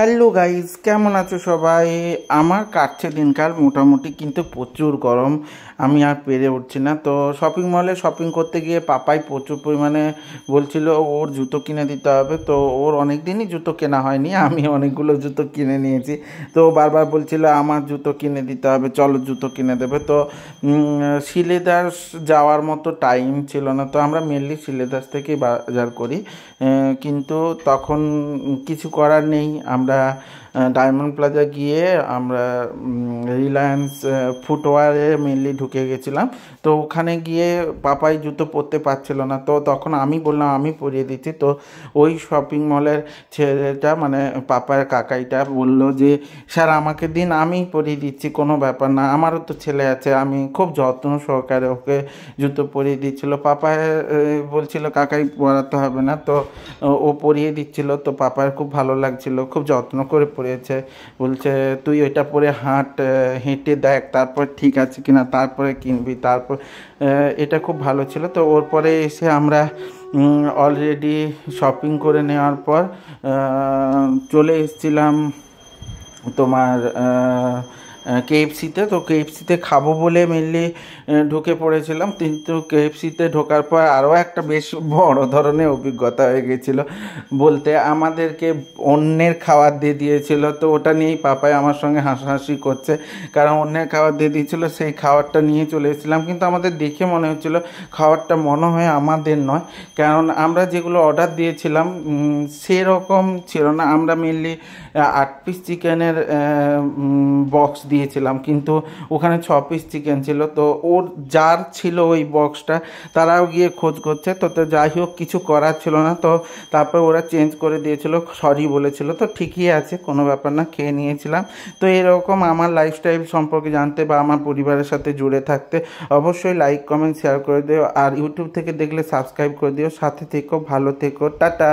Hello guys, কেমন আছো সবাই? আমার কাটছে দিনকাল মোটামুটি, কিন্তু প্রচুর গরম। আমি আর পেরে উঠছি না। তো শপিং মলে শপিং করতে গিয়ে পাপাই প্রচুর পরিমাণে বলছিল ওর জুতো কিনে দিতে হবে। তো ওর অনেক দিনই জুতো কেনা হয়নি, আমি অনেকগুলো জুতো কিনে নিয়েছি। তো ও বারবার বলছিল আমার জুতো কিনে দিতে হবে, চলো জুতো কিনে দেবে। তো শিলেদাস যাওয়ার মতো টাইম ছিল না, তো আমরা মেনলি শিলেদাস থেকেই বাজার করি। কিন্তু তখন কিছু করার নেই, আমরা ডায়মন্ড প্লাজা গিয়ে আমরা রিলায়েন্স ফুটওয়ারে মেনলি ঢুকে গেছিলাম। তো ওখানে গিয়ে পাপাই জুতো পরতে পারছিল না, তো তখন আমি বললাম আমি পরিয়ে দিচ্ছি। তো ওই শপিং মলের ছেলেটা মানে পাপার কাকাইটা বলল যে স্যার আমাকে দিন, আমি পরিয়ে দিচ্ছি, কোনো ব্যাপার না, আমারও তো ছেলে আছে। আমি খুব যত্ন সহকারে ওকে জুতো পরিয়ে দিচ্ছিল। পাপা বলছিল কাকাই পরাতে হবে না, তো ও পরিয়ে দিচ্ছিল। তো পাপার খুব ভালো লাগছিল, খুব যত্ন করে পরিয়েছে। বলছে তুই ওইটা পরে হাঁট, হেঁটে দেখ, তারপর ঠিক আছে কিনা, তারপরে কিনবি। তারপর এটা খুব ভালো ছিল। তো ওর পরে এসে আমরা অলরেডি শপিং করে নেওয়ার পর চলে এসেছিলাম তোমার কেএফসিতে। তো কেএফসিতে খাবো বলে মেনলি ঢুকে পড়েছিলাম, কিন্তু কেএফসিতে ঢোকার পর আরও একটা বেশ বড় ধরনের অভিজ্ঞতা হয়ে গেছিলো। বলতে আমাদেরকে অন্যের খাবার দিয়ে দিয়েছিল, তো ওটা নিয়েই পাপাই আমার সঙ্গে হাসাহাসি করছে, কারণ অন্যের খাবার দিয়ে দিয়েছিলো, সেই খাবারটা নিয়ে চলে এসেছিলাম। কিন্তু আমাদের দেখে মনে হচ্ছিলো খাবারটা মনে হয় আমাদের নয়, কারণ আমরা যেগুলো অর্ডার দিয়েছিলাম সেরকম ছিল না। আমরা মেনলি 8 পিস চিকেনের বক্স দিয়েছিলাম, কিন্তু ওখানে 6 পিস চিকেন ছিল। তো ওর যার ছিল ওই বক্সটা, তারাও গিয়ে খোঁজ করছে। তো যাই হোক, কিছু করার ছিল না। তো তারপর ওরা চেঞ্জ করে দিয়েছিল, সরি বলেছিল। তো ঠিকই আছে, কোনো ব্যাপার না, খেয়ে নিয়েছিলাম। তো এরকম আমার লাইফস্টাইল সম্পর্কে জানতে বা আমার পরিবারের সাথে জুড়ে থাকতে অবশ্যই লাইক কমেন্ট শেয়ার করে দিও, আর ইউটিউব থেকে দেখলে সাবস্ক্রাইব করে দিও। সাথে থেকো, ভালো থেকো, টাটা।